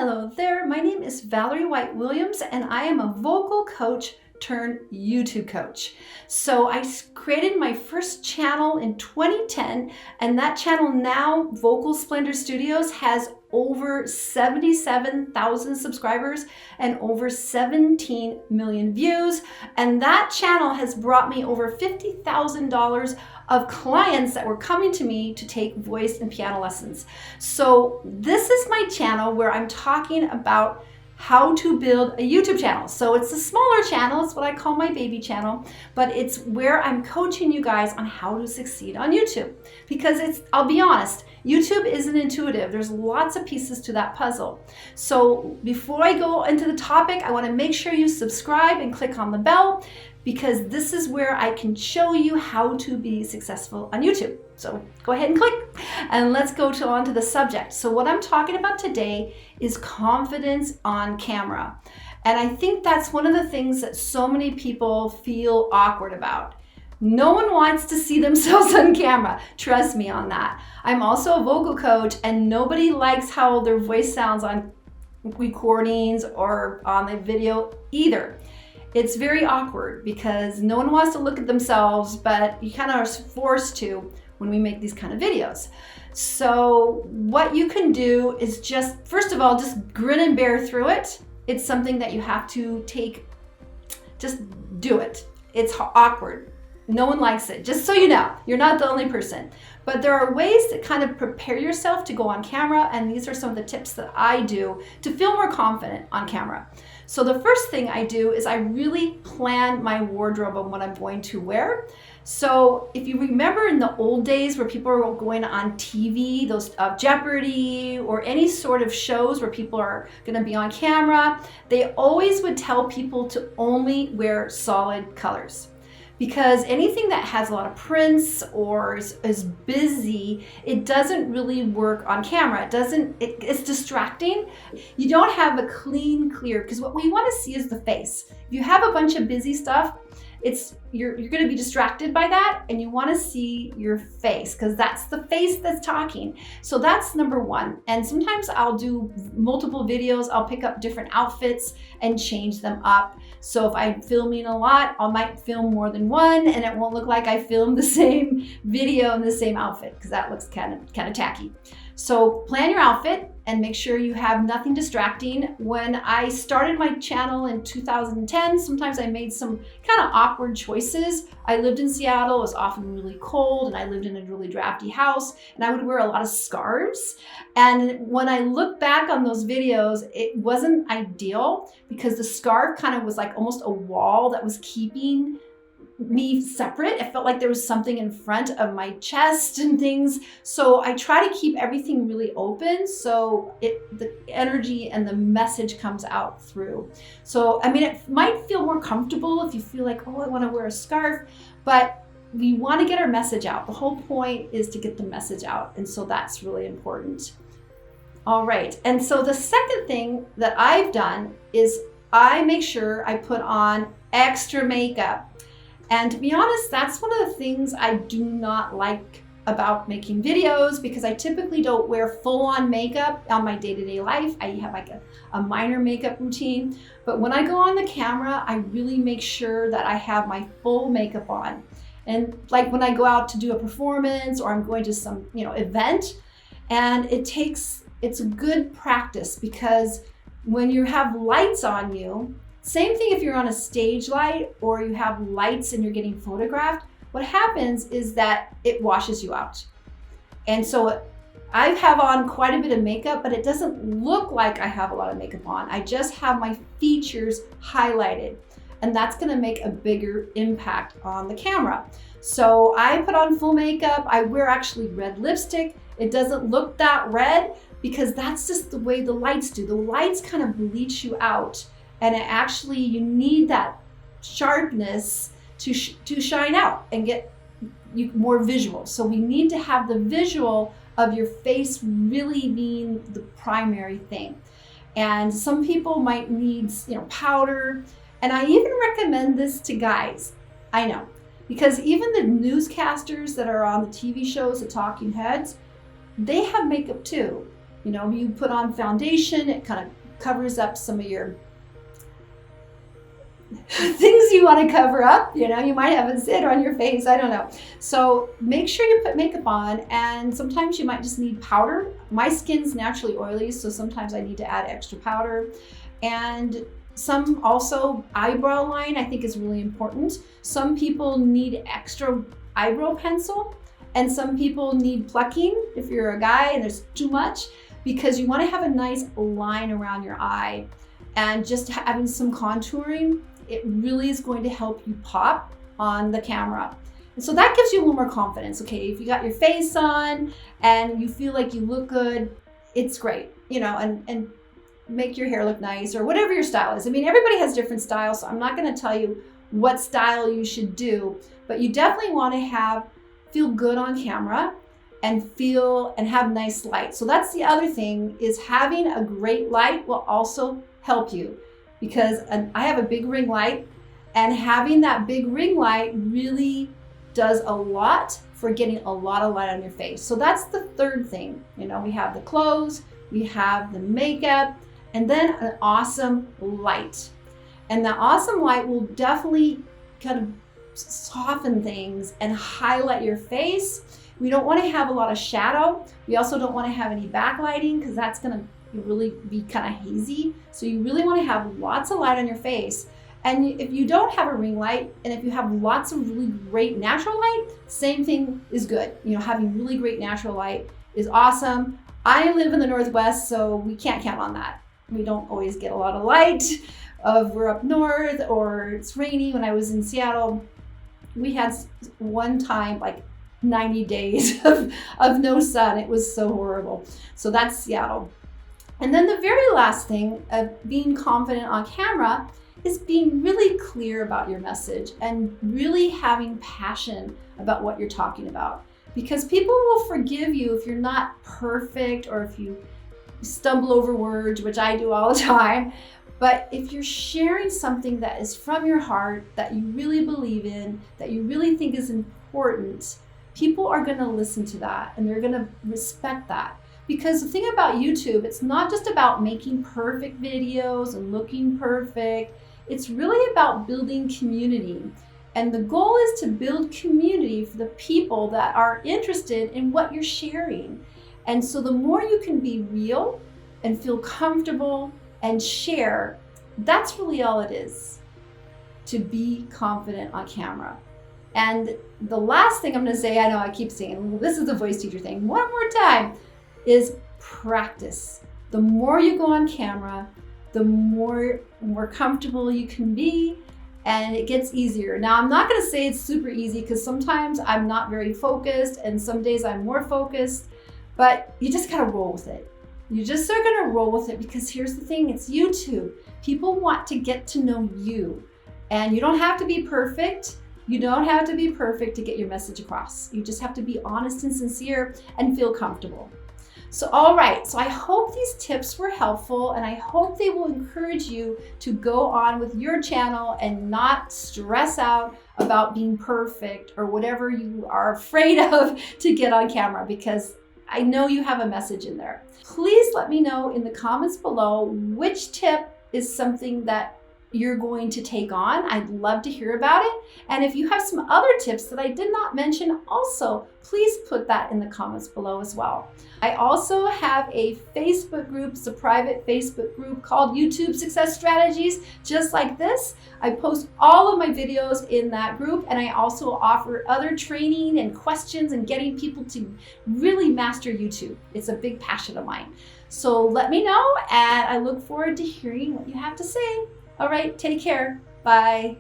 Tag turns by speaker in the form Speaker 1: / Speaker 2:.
Speaker 1: Hello there, my name is Valerie White Williams and I am a vocal coach turned YouTube coach. So I created my first channel in 2010 and that channel now, Vocal Splendor Studios, has over 77,000 subscribers and over 17 million views. And that channel has brought me over $50,000 of clients that were coming to me to take voice and piano lessons. So this is my channel where I'm talking about how to build a YouTube channel. So it's a smaller channel, it's what I call my baby channel, but it's where I'm coaching you guys on how to succeed on YouTube. Because I'll be honest, YouTube isn't intuitive. There's lots of pieces to that puzzle. So before I go into the topic, I want to make sure you subscribe and click on the bell, because this is where I can show you how to be successful on YouTube. So go ahead and click and let's go on to the subject. So what I'm talking about today is confidence on camera. And I think that's one of the things that so many people feel awkward about. No one wants to see themselves on camera. Trust me on that. I'm also a vocal coach and nobody likes how their voice sounds on recordings or on the video either. It's very awkward because no one wants to look at themselves, but you kind of are forced to when we make these kind of videos. So what you can do is just, first of all, just grin and bear through it. It's something that you have to just do it. It's awkward. No one likes it, just so you know. You're not the only person. But there are ways to kind of prepare yourself to go on camera, and these are some of the tips that I do to feel more confident on camera. So the first thing I do is I really plan my wardrobe on what I'm going to wear. So if you remember in the old days where people were going on TV, those Jeopardy or any sort of shows where people are gonna be on camera, they always would tell people to only wear solid colors. Because anything that has a lot of prints or is busy, it doesn't really work on camera. It's distracting. You don't have a clean, clear, because what we want to see is the face. If you have a bunch of busy stuff, you're going to be distracted by that, and you want to see your face because that's the face that's talking. So that's number one. And sometimes I'll do multiple videos. I'll pick up different outfits and change them up. So if I'm filming a lot, I might film more than one, and it won't look like I filmed the same video in the same outfit because that looks kind of tacky. So plan your outfit and make sure you have nothing distracting. When I started my channel in 2010, sometimes I made some kind of awkward choices. I lived in Seattle, it was often really cold, and I lived in a really drafty house, and I would wear a lot of scarves. And when I look back on those videos, it wasn't ideal because the scarf kind of was like almost a wall that was keeping me separate. It felt like there was something in front of my chest and things. So I try to keep everything really open so the energy and the message comes out through. So, I mean, it might feel more comfortable if you feel like, oh, I want to wear a scarf, but we want to get our message out. The whole point is to get the message out. And so that's really important. All right. And so the second thing that I've done is I make sure I put on extra makeup. And to be honest, that's one of the things I do not like about making videos, because I typically don't wear full-on makeup on my day-to-day life. I have like a minor makeup routine. But when I go on the camera, I really make sure that I have my full makeup on. And like when I go out to do a performance or I'm going to some event, and it's a good practice, because when you have lights on you, same thing if you're on a stage light or you have lights and you're getting photographed, what happens is that it washes you out. And so I have on quite a bit of makeup, but it doesn't look like I have a lot of makeup on. I just have my features highlighted, and that's gonna make a bigger impact on the camera. So I put on full makeup. I wear actually red lipstick. It doesn't look that red because that's just the way the lights do. The lights kind of bleach you out. And you need that sharpness to shine out and get you more visual. So we need to have the visual of your face really being the primary thing. And some people might need, powder. And I even recommend this to guys. I know, because even the newscasters that are on the TV shows, the talking heads, they have makeup too. You know, you put on foundation, it kind of covers up some of your things you want to cover up. You know, you might have a zit on your face, I don't know. So make sure you put makeup on, and sometimes you might just need powder. My skin's naturally oily, so sometimes I need to add extra powder. And some also eyebrow line I think is really important. Some people need extra eyebrow pencil, and some people need plucking if you're a guy and there's too much, because you want to have a nice line around your eye. And just having some contouring, it really is going to help you pop on the camera. And so that gives you a little more confidence. Okay, if you got your face on and you feel like you look good, it's great, you know, and make your hair look nice or whatever your style is. I mean, everybody has different styles, so I'm not going to tell you what style you should do, but you definitely want to feel good on camera and have nice light. So that's the other thing, is having a great light will also help you, because I have a big ring light, and having that big ring light really does a lot for getting a lot of light on your face. So that's the third thing. You know, we have the clothes, we have the makeup, and then an awesome light. And the awesome light will definitely kind of soften things and highlight your face. We don't want to have a lot of shadow. We also don't want to have any backlighting, because that's going to really be kind of hazy. So you really want to have lots of light on your face. And if you don't have a ring light, and if you have lots of really great natural light, same thing is good. You know, having really great natural light is awesome. I live in the Northwest, so we can't count on that. We don't always get a lot of light. We're up north, or it's rainy. When I was in Seattle, we had one time like 90 days of no sun. It was so horrible. So that's Seattle. And then the very last thing of being confident on camera is being really clear about your message and really having passion about what you're talking about. Because people will forgive you if you're not perfect, or if you stumble over words, which I do all the time. But if you're sharing something that is from your heart, that you really believe in, that you really think is important, people are going to listen to that, and they're going to respect that. Because the thing about YouTube, it's not just about making perfect videos and looking perfect. It's really about building community. And the goal is to build community for the people that are interested in what you're sharing. And so the more you can be real and feel comfortable and share, that's really all it is, to be confident on camera. And the last thing I'm going to say, I know I keep saying, well, this is the voice teacher thing, one more time, is practice. The more you go on camera, the more comfortable you can be, and it gets easier. Now, I'm not going to say it's super easy, because sometimes I'm not very focused, and some days I'm more focused, but you just got to roll with it. You just are going to roll with it, because here's the thing, it's YouTube. People want to get to know you, and you don't have to be perfect. You don't have to be perfect to get your message across. You just have to be honest and sincere and feel comfortable. So, all right, so I hope these tips were helpful, and I hope they will encourage you to go on with your channel and not stress out about being perfect or whatever you are afraid of to get on camera, because I know you have a message in there. Please let me know in the comments below which tip is something that you're going to take on. I'd love to hear about it. And if you have some other tips that I did not mention also, please put that in the comments below as well. I also have a Facebook group, it's a private Facebook group called YouTube Success Strategies, just like this. I post all of my videos in that group, and I also offer other training and questions and getting people to really master YouTube. It's a big passion of mine. So let me know, and I look forward to hearing what you have to say. All right, take care. Bye.